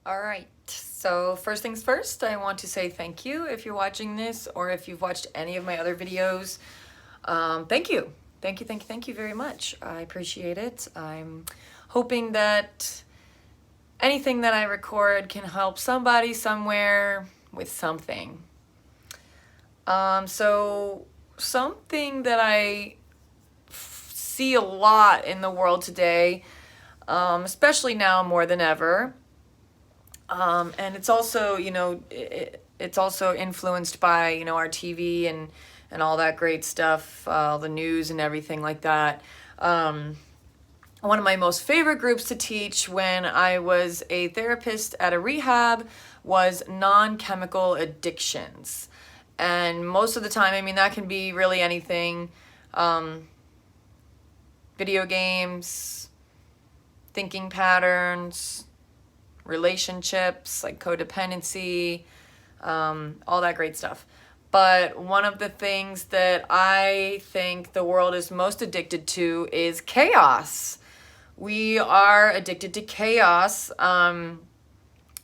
All right. So first things first, I want to say thank you if you're watching this or if you've watched any of my other videos. Thank you. Thank you very much. I appreciate it. I'm hoping that anything that I record can help somebody somewhere with something. So something that I see a lot in the world today, especially now more than ever, and it's also, it's also influenced by, our TV and all that great stuff, the news and everything like that. One of my most favorite groups to teach when I was a therapist at a rehab was non-chemical addictions. And most of the time, I mean, that can be really anything, video games, thinking patterns, relationships, like codependency, all that great stuff. But one of the things that I think the world is most addicted to is chaos. We are addicted to chaos, and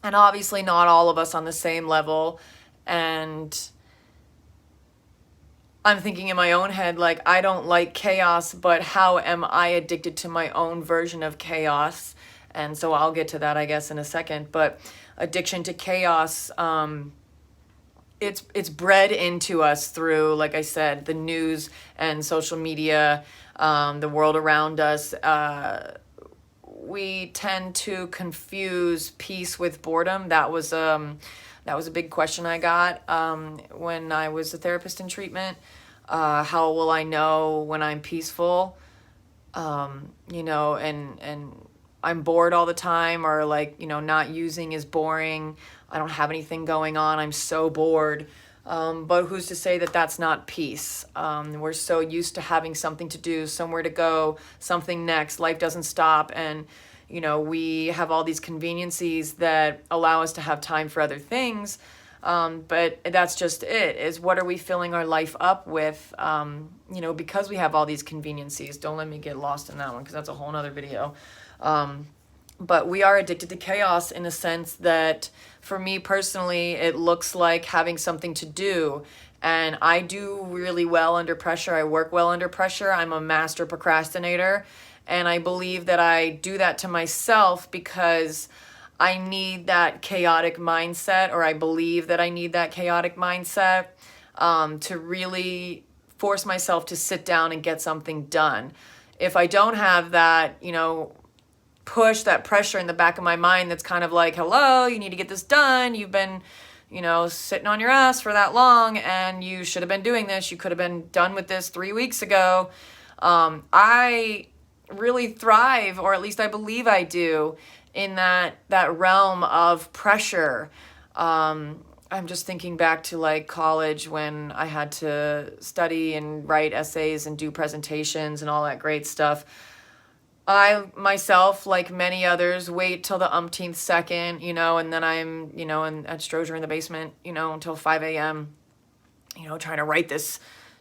obviously not all of us on the same level. And I'm thinking in my own head, like, I don't like chaos, but how am I addicted to my own version of chaos? And so I'll get to that, I guess, in a second. But addiction to chaos, it's bred into us through, like I said, the news and social media, the world around us. We tend to confuse peace with boredom. That was a big question I got when I was a therapist in treatment. How will I know when I'm peaceful? And I'm bored all the time, or like, not using is boring. I don't have anything going on. I'm so bored. But who's to say that that's not peace? We're so used to having something to do, somewhere to go, something next. Life doesn't stop. And, we have all these conveniences that allow us to have time for other things. But that's just it, is what are we filling our life up with, because we have all these conveniences. Don't let me get lost in that one, because that's a whole nother video. But we are addicted to chaos in a sense that, for me personally, it looks like having something to do. And I do really well under pressure. I work well under pressure. I'm a master procrastinator. And I believe that I do that to myself because I need that chaotic mindset, or I believe that I need that chaotic mindset to really force myself to sit down and get something done. If I don't have that, push, that pressure in the back of my mind that's kind of like, hello, you need to get this done. You've been, sitting on your ass for that long, and you should have been doing this. You could have been done with this 3 weeks ago. I really thrive, or at least I believe I do, in that realm of pressure. I'm just thinking back to like college, when I had to study and write essays and do presentations and all that great stuff. I myself, like many others, wait till the umpteenth second, and then I'm, at Stroger in the basement, until 5 a.m., trying to write this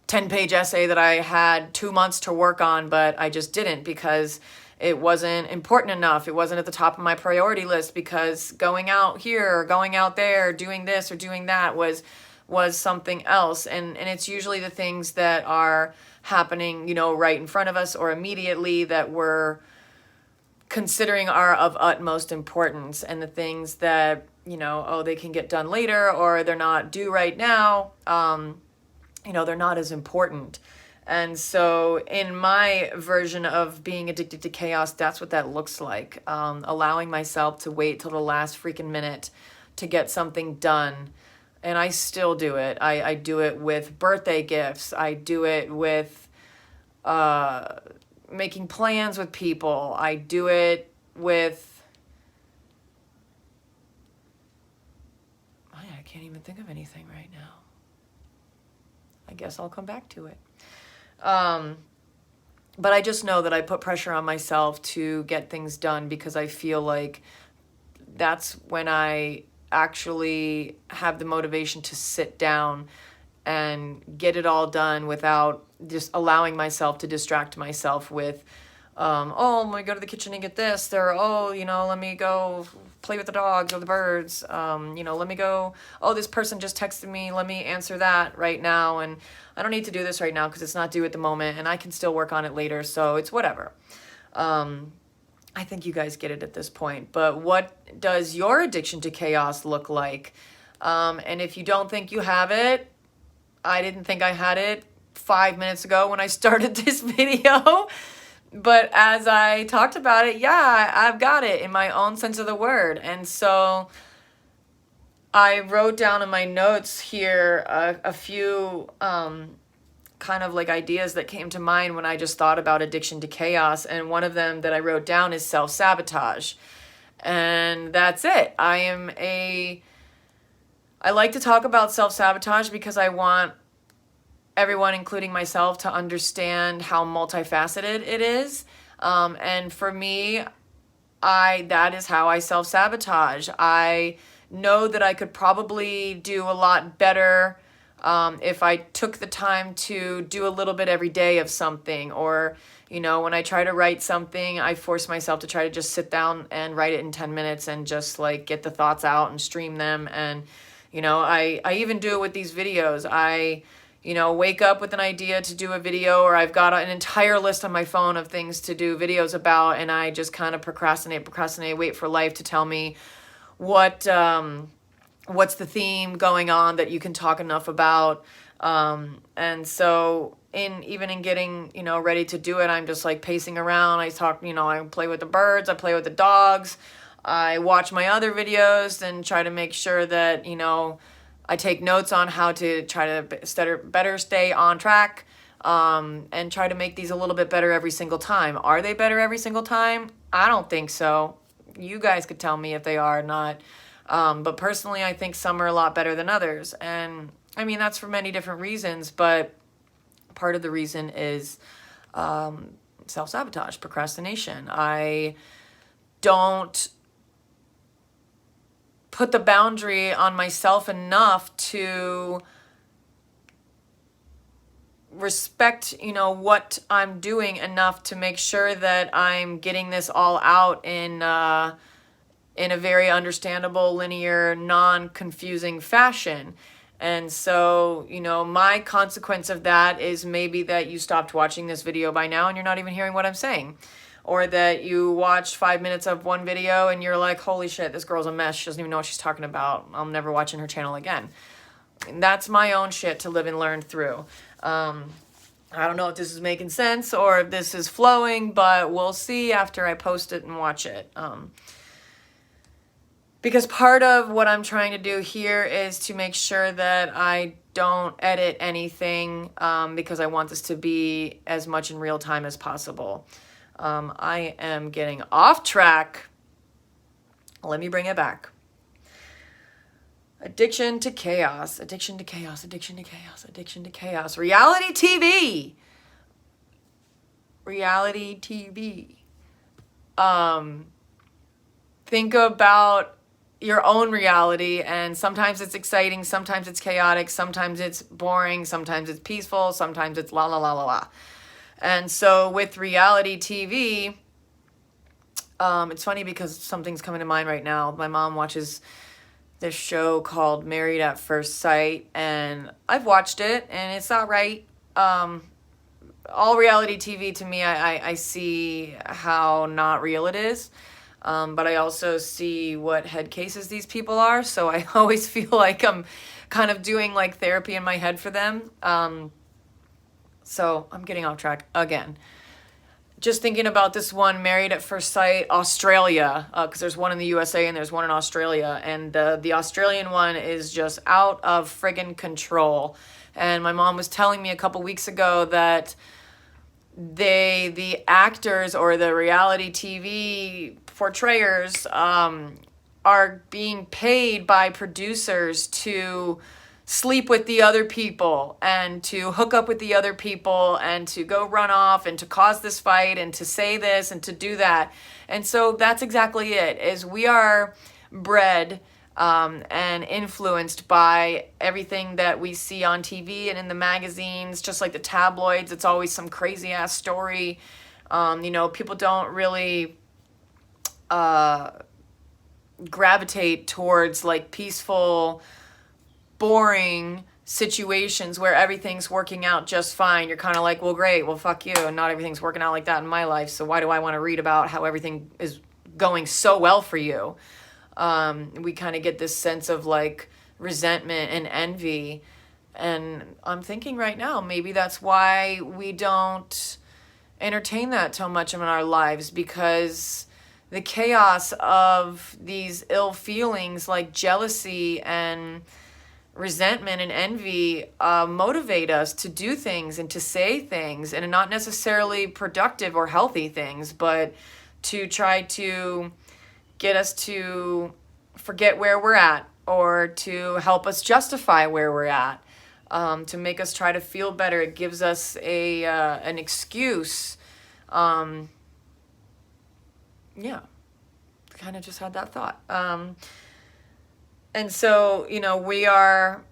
10-page essay that I had 2 months to work on, but I just didn't because it wasn't important enough. It wasn't at the top of my priority list, because going out here or going out there, doing this or doing that was something else. And it's usually the things that are happening, right in front of us or immediately that we're considering are of utmost importance, and the things that, they can get done later, or they're not due right now, they're not as important. And so in my version of being addicted to chaos, that's what that looks like. Allowing myself to wait till the last freaking minute to get something done. And I still do it. I do it with birthday gifts. I do it with making plans with people. I do it with... I can't even think of anything right now. I guess I'll come back to it. But I just know that I put pressure on myself to get things done, because I feel like that's when I actually have the motivation to sit down and get it all done without just allowing myself to distract myself with, oh, let me go to the kitchen and get this, or, oh, let me go play with the dogs or the birds. You know, let me go, oh, this person just texted me, let me answer that right now. And I don't need to do this right now because it's not due at the moment and I can still work on it later. So it's whatever. I think you guys get it at this point. But what does your addiction to chaos look like? And if you don't think you have it, I didn't think I had it 5 minutes ago when I started this video. But as I talked about it, yeah, I've got it in my own sense of the word. And so I wrote down in my notes here a few kind of like ideas that came to mind when I just thought about addiction to chaos. And one of them that I wrote down is self-sabotage. And that's it. I like to talk about self-sabotage because I want everyone, including myself, to understand how multifaceted it is. And for me, that is how I self-sabotage. I know that I could probably do a lot better if I took the time to do a little bit every day of something. Or, you know, when I try to write something, I force myself to try to just sit down and write it in 10 minutes and just like get the thoughts out and stream them. And, you know, I even do it with these videos. I, you know, wake up with an idea to do a video, or I've got an entire list on my phone of things to do videos about, and I just kind of procrastinate, wait for life to tell me what's the theme going on that you can talk enough about. And so even in getting, you know, ready to do it, I'm just like pacing around. I talk, you know, I play with the birds, I play with the dogs, I watch my other videos and try to make sure that, you know, I take notes on how to try to better stay on track, and try to make these a little bit better every single time. Are they better every single time? I don't think so. You guys could tell me if they are or not. But personally, I think some are a lot better than others. And I mean, that's for many different reasons, but part of the reason is self-sabotage, procrastination. I don't put the boundary on myself enough to respect, you know, what I'm doing enough to make sure that I'm getting this all out in a very understandable, linear, non-confusing fashion. And so, you know, my consequence of that is maybe that you stopped watching this video by now and you're not even hearing what I'm saying. Or that you watch 5 minutes of one video and you're like, holy shit, this girl's a mess. She doesn't even know what she's talking about. I'm never watching her channel again. And that's my own shit to live and learn through. I don't know if this is making sense or if this is flowing, but we'll see after I post it and watch it. Because part of what I'm trying to do here is to make sure that I don't edit anything, because I want this to be as much in real time as possible. I am getting off track. Let me bring it back. Addiction to chaos, addiction to chaos, addiction to chaos, addiction to chaos. Reality TV. Reality TV. Think about your own reality, and sometimes it's exciting, sometimes it's chaotic, sometimes it's boring, sometimes it's peaceful, sometimes it's la la la la la. And so with reality TV, it's funny because something's coming to mind right now. My mom watches this show called Married at First Sight, and I've watched it, and it's all right. All reality TV to me, I see how not real it is. But I also see what head cases these people are. So I always feel like I'm kind of doing like therapy in my head for them. So I'm getting off track again. Just thinking about this one, Married at First Sight, Australia, because there's one in the USA and there's one in Australia. And the Australian one is just out of friggin' control. And my mom was telling me a couple weeks ago that the actors or the reality TV portrayers are being paid by producers to sleep with the other people and to hook up with the other people and to go run off and to cause this fight and to say this and to do that. And so that's exactly it, is we are bred and influenced by everything that we see on TV and in the magazines, just like the tabloids. It's always some crazy ass story. You know, people don't really gravitate towards like peaceful, boring situations where everything's working out just fine. You're kind of like, well, great, well, fuck you. And not everything's working out like that in my life. So why do I want to read about how everything is going so well for you? We kind of get this sense of like resentment and envy. And I'm thinking right now, maybe that's why we don't entertain that so much in our lives, because the chaos of these ill feelings like jealousy and resentment and envy motivate us to do things and to say things, and not necessarily productive or healthy things, but to try to get us to forget where we're at, or to help us justify where we're at, to make us try to feel better. It gives us an excuse. Yeah, kind of just had that thought. And so, you know, we are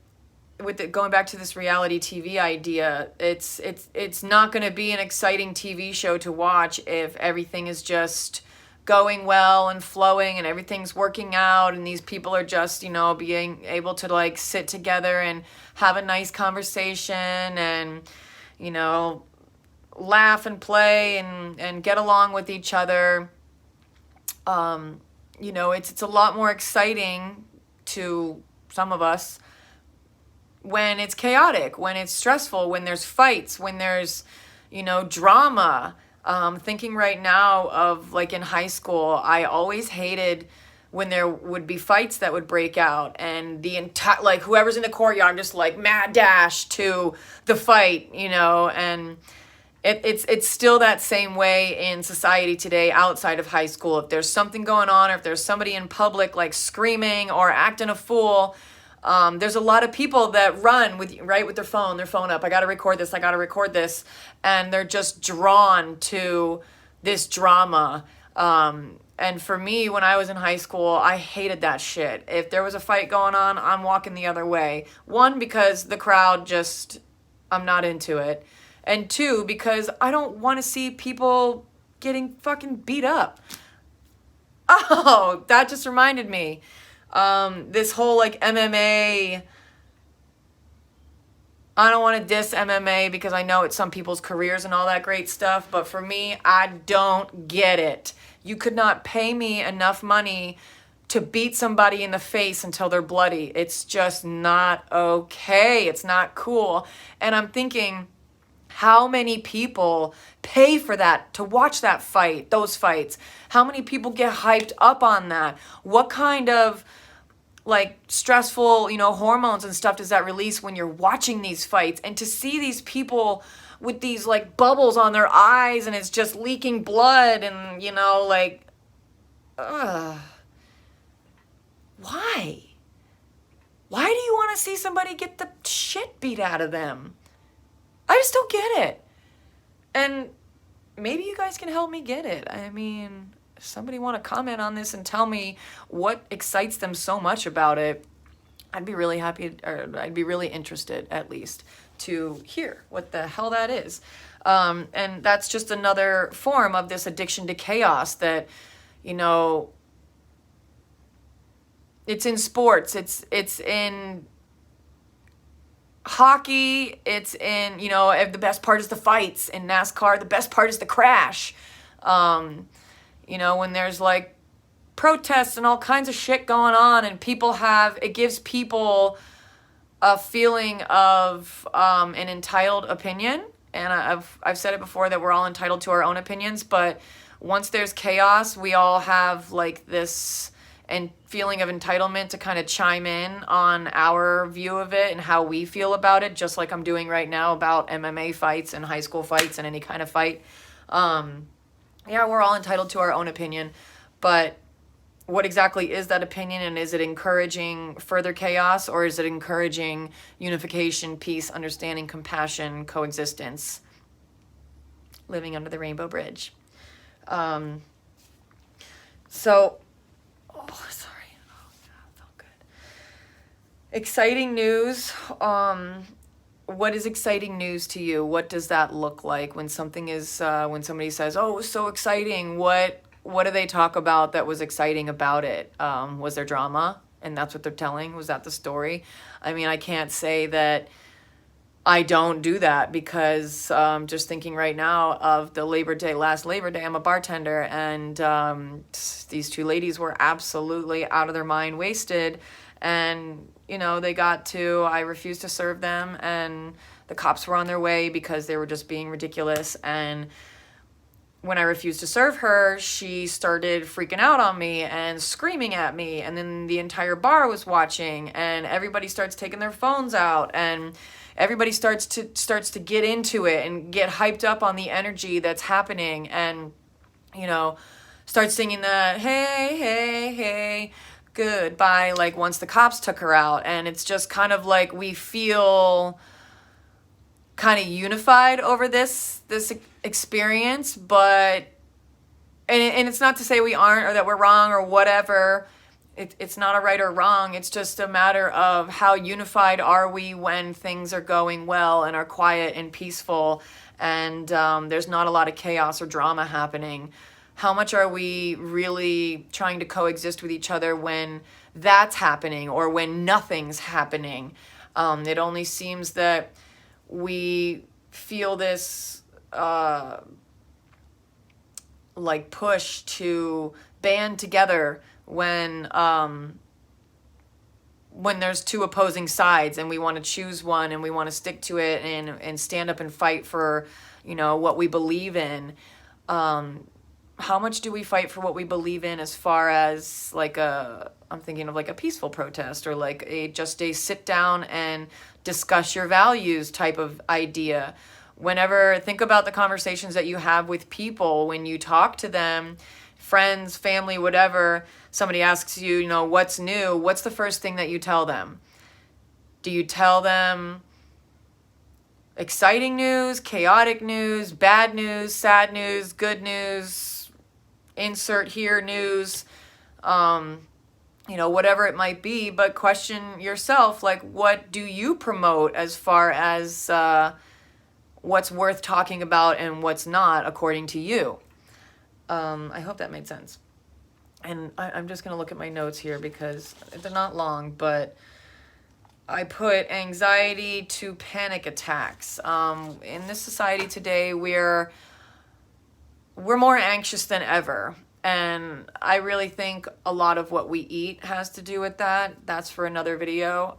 going back to this reality TV idea. It's not going to be an exciting TV show to watch if everything is just going well and flowing and everything's working out and these people are just, you know, being able to like sit together and have a nice conversation and, you know, laugh and play and get along with each other. You know, it's a lot more exciting to some of us when it's chaotic, when it's stressful, when there's fights, when there's, you know, drama. Thinking right now of like in high school, I always hated when there would be fights that would break out and the entire, like whoever's in the courtyard just like mad dash to the fight, you know, and it's still that same way in society today outside of high school. If there's something going on, or if there's somebody in public like screaming or acting a fool, there's a lot of people that run with their phone up. I got to record this. And they're just drawn to this drama. And for me, when I was in high school, I hated that shit. If there was a fight going on, I'm walking the other way. One, because the crowd just, I'm not into it. And two, because I don't want to see people getting fucking beat up. Oh, that just reminded me. This whole like MMA, I don't want to diss MMA because I know it's some people's careers and all that great stuff, but for me, I don't get it. You could not pay me enough money to beat somebody in the face until they're bloody. It's just not okay. It's not cool. And I'm thinking, how many people pay for that, to watch that fight, those fights? How many people get hyped up on that? What kind of like stressful, you know, hormones and stuff does that release when you're watching these fights? And to see these people with these like bubbles on their eyes and it's just leaking blood and, you know, like, why? Why do you want to see somebody get the shit beat out of them? I just don't get it. And maybe you guys can help me get it. I mean, if somebody want to comment on this and tell me what excites them so much about it, I'd be really happy, or I'd be really interested at least to hear what the hell that is. And that's just another form of this addiction to chaos that, you know, it's in sports, it's in hockey, it's in, you know, the best part is the fights. In NASCAR, the best part is the crash. You know, when there's like protests and all kinds of shit going on and it gives people a feeling of an entitled opinion. And I've said it before that we're all entitled to our own opinions, but once there's chaos, we all have like this feeling of entitlement to kind of chime in on our view of it and how we feel about it, just like I'm doing right now about MMA fights and high school fights and any kind of fight. Yeah, we're all entitled to our own opinion, but what exactly is that opinion, and is it encouraging further chaos, or is it encouraging unification, peace, understanding, compassion, coexistence, living under the rainbow bridge? So, oh, sorry. Oh, that felt good. Exciting news. What is exciting news to you? What does that look like when something is, when somebody says, "Oh, it was so exciting"? What what do they talk about that was exciting about it? Was there drama? And that's what they're telling? Was that the story? I mean, I can't say that I don't do that, because just thinking right now of the last Labor Day, I'm a bartender, and these two ladies were absolutely out of their mind wasted. And, I refused to serve them, and the cops were on their way because they were just being ridiculous. And when I refused to serve her, she started freaking out on me and screaming at me. And then the entire bar was watching, and everybody starts taking their phones out, and everybody starts to get into it and get hyped up on the energy that's happening, and start singing the hey, hey, hey, goodbye, like once the cops took her out. And it's just kind of like we feel kind of unified over this experience, but and it's not to say we aren't, or that we're wrong or whatever. It's not a right or wrong. It's just a matter of how unified are we when things are going well and are quiet and peaceful, and there's not a lot of chaos or drama happening. How much are we really trying to coexist with each other when that's happening, or when nothing's happening? It only seems that we feel this like push to band together when there's two opposing sides, and we want to choose one, and we want to stick to it, and stand up and fight for what we believe in. How much do we fight for what we believe in, as far as I'm thinking of like a peaceful protest, or like just a sit down and discuss your values type of idea? Think about the conversations that you have with people when you talk to them, friends, family, whatever. Somebody asks you, what's new? What's the first thing that you tell them? Do you tell them exciting news, chaotic news, bad news, sad news, good news, insert here news, whatever it might be? But question yourself, like, what do you promote as far as what's worth talking about and what's not, according to you? I hope that made sense. And I'm just going to look at my notes here because they're not long, but I put anxiety to panic attacks. In this society today, we're more anxious than ever. And I really think a lot of what we eat has to do with that. That's for another video.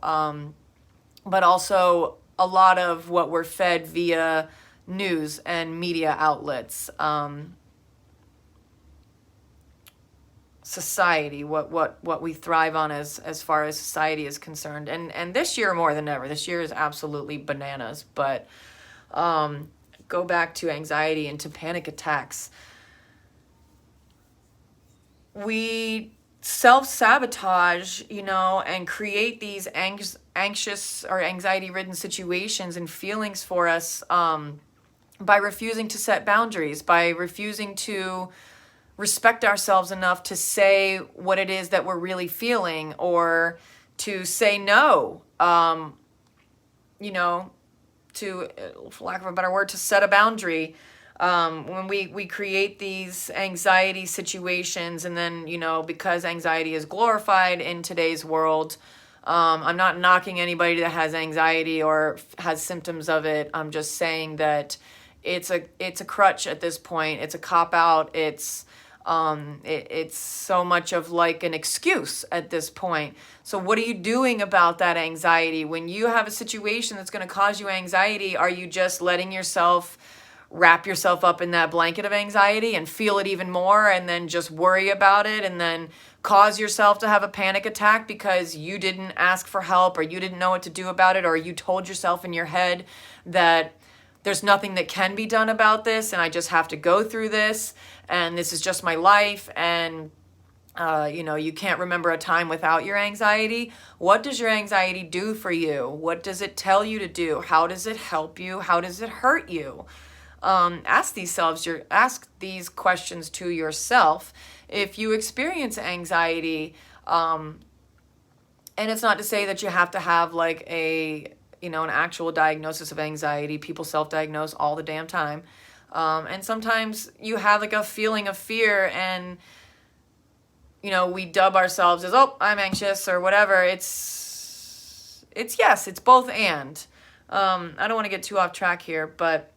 But also a lot of what we're fed via news and media outlets. Society, what we thrive on as far as society is concerned. And this year more than ever. This year is absolutely bananas. But go back to anxiety and to panic attacks. We self-sabotage, and create these anxious or anxiety-ridden situations and feelings for us by refusing to set boundaries, by refusing to respect ourselves enough to say what it is that we're really feeling, or to say no, to, for lack of a better word, to set a boundary. When we create these anxiety situations, and then, because anxiety is glorified in today's world, I'm not knocking anybody that has anxiety or has symptoms of it. I'm just saying that it's a crutch at this point. It's a cop-out. It's so much of like an excuse at this point. So what are you doing about that anxiety? When you have a situation that's going to cause you anxiety, are you just letting yourself wrap yourself up in that blanket of anxiety and feel it even more, and then just worry about it, and then cause yourself to have a panic attack because you didn't ask for help, or you didn't know what to do about it, or you told yourself in your head that there's nothing that can be done about this, and I just have to go through this, and this is just my life, and you can't remember a time without your anxiety. What does your anxiety do for you? What does it tell you to do? How does it help you? How does it hurt you? Ask these questions to yourself. If you experience anxiety, and it's not to say that you have to have like an actual diagnosis of anxiety. People self-diagnose all the damn time. And sometimes you have like a feeling of fear, and we dub ourselves as, oh, I'm anxious or whatever. It's yes, it's both and. I don't want to get too off track here, but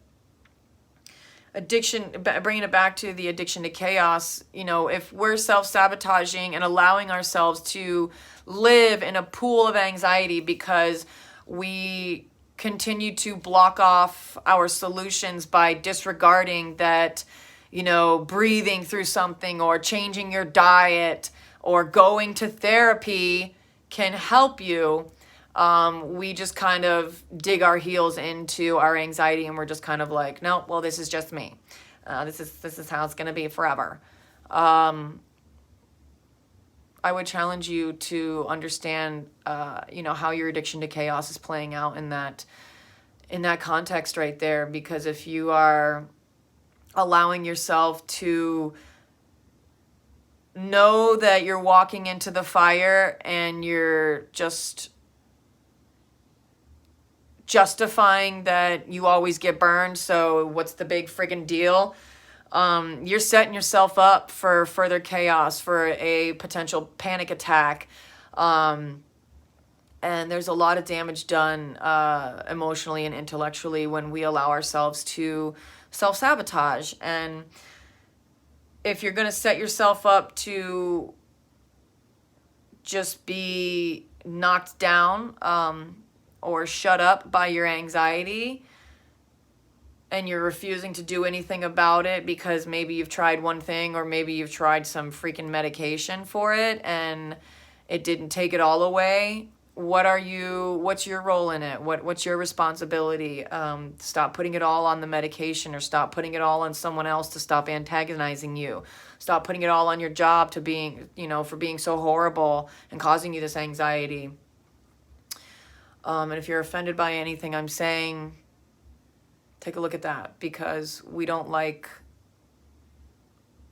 addiction, bringing it back to the addiction to chaos, if we're self-sabotaging and allowing ourselves to live in a pool of anxiety because we continue to block off our solutions by disregarding that, breathing through something or changing your diet or going to therapy can help you. We just kind of dig our heels into our anxiety, and we're just kind of like, no, well, this is just me. This is how it's going to be forever. I would challenge you to understand, how your addiction to chaos is playing out in that context right there. Because if you are allowing yourself to know that you're walking into the fire and you're just justifying that you always get burned, so what's the big friggin' deal? You're setting yourself up for further chaos, for a potential panic attack. And there's a lot of damage done emotionally and intellectually when we allow ourselves to self-sabotage. And if you're going to set yourself up to just be knocked down or shut up by your anxiety, and you're refusing to do anything about it because maybe you've tried one thing or maybe you've tried some freaking medication for it and it didn't take it all away, what's your role in it? What's your responsibility? Stop putting it all on the medication, or stop putting it all on someone else to stop antagonizing you. Stop putting it all on your job to being, for being so horrible and causing you this anxiety. And if you're offended by anything I'm saying, take a look at that, because we don't like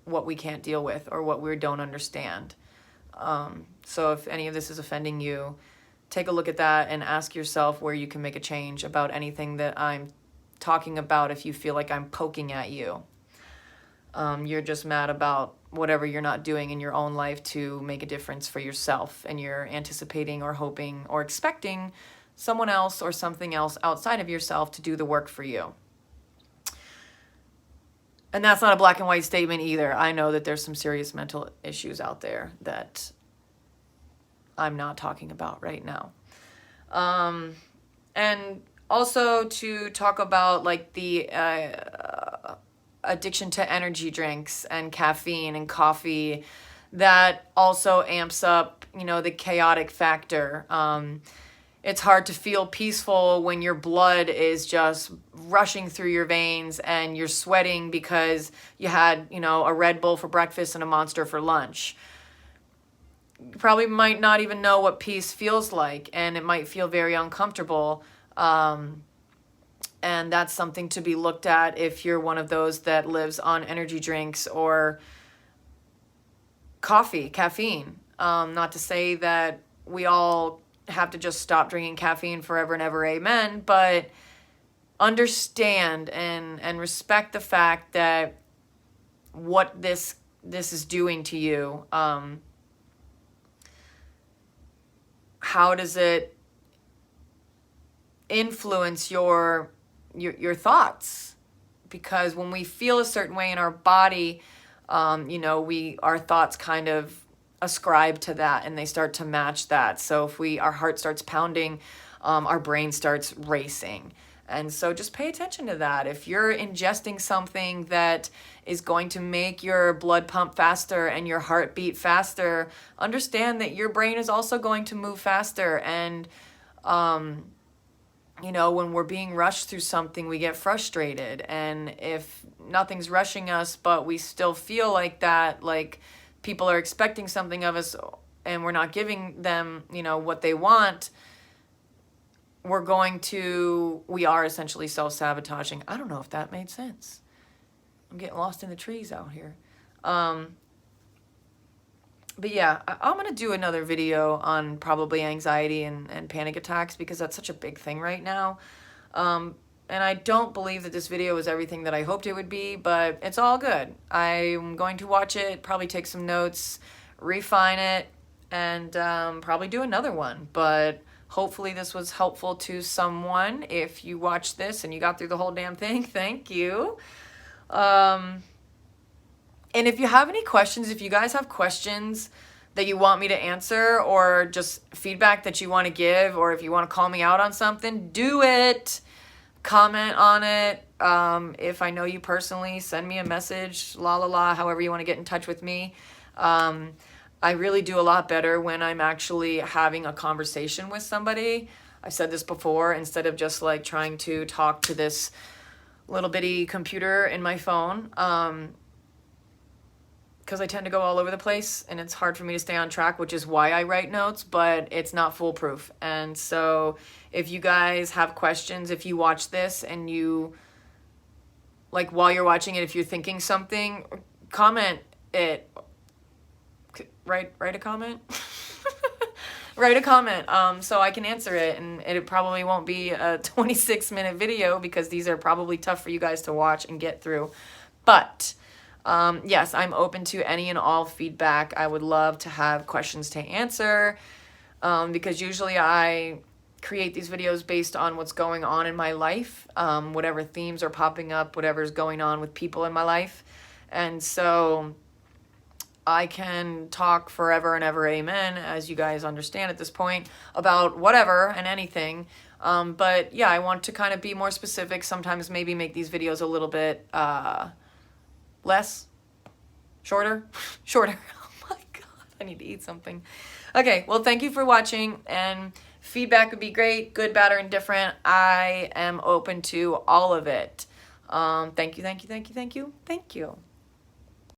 what we can't deal with or what we don't understand. So if any of this is offending you, take a look at that and ask yourself where you can make a change about anything that I'm talking about. If you feel like I'm poking at you, you're just mad about whatever you're not doing in your own life to make a difference for yourself, and you're anticipating or hoping or expecting someone else or something else outside of yourself to do the work for you. And that's not a black and white statement either. I know that there's some serious mental issues out there that I'm not talking about right now. And also to talk about like the addiction to energy drinks and caffeine and coffee, that also amps up, the chaotic factor. It's hard to feel peaceful when your blood is just rushing through your veins and you're sweating because you had, a Red Bull for breakfast and a Monster for lunch. You probably might not even know what peace feels like, and it might feel very uncomfortable. And that's something to be looked at if you're one of those that lives on energy drinks or caffeine. Not to say that we all have to just stop drinking caffeine forever and ever, amen, but understand and respect the fact that what this is doing to you. How does it influence your thoughts? Because when we feel a certain way in our body, our thoughts kind of ascribe to that and they start to match that. So if our heart starts pounding, our brain starts racing. And so just pay attention to that. If you're ingesting something that is going to make your blood pump faster and your heart beat faster, understand that your brain is also going to move faster. And, when we're being rushed through something, we get frustrated. And if nothing's rushing us, but we still feel like that, like people are expecting something of us and we're not giving them, what they want, we are essentially self-sabotaging. I don't know if that made sense. I'm getting lost in the trees out here. But yeah, I'm going to do another video on probably anxiety and panic attacks, because that's such a big thing right now. And I don't believe that this video was everything that I hoped it would be, but it's all good. I'm going to watch it, probably take some notes, refine it, and probably do another one. But hopefully this was helpful to someone. If you watched this and you got through the whole damn thing, thank you. And if you have any questions, if you guys have questions that you want me to answer, or just feedback that you want to give, or if you want to call me out on something, do it. Comment on it. If I know you personally, send me a message, however you want to get in touch with me. I really do a lot better when I'm actually having a conversation with somebody. I've said this before, instead of just like trying to talk to this little bitty computer in my phone. Because I tend to go all over the place and it's hard for me to stay on track, which is why I write notes, but it's not foolproof. And so if you guys have questions, if you watch this and you, like while you're watching it, if you're thinking something, comment it. Write a comment. Write a comment so I can answer it, and it probably won't be a 26-minute video because these are probably tough for you guys to watch and get through. But yes, I'm open to any and all feedback. I would love to have questions to answer because usually I create these videos based on what's going on in my life, whatever themes are popping up, whatever's going on with people in my life. And so I can talk forever and ever, amen, as you guys understand at this point, about whatever and anything. But yeah, I want to kind of be more specific, sometimes maybe make these videos a little bit shorter. Oh my God, I need to eat something. Okay, well, thank you for watching, and feedback would be great, good, bad, or indifferent. I am open to all of it. Thank you.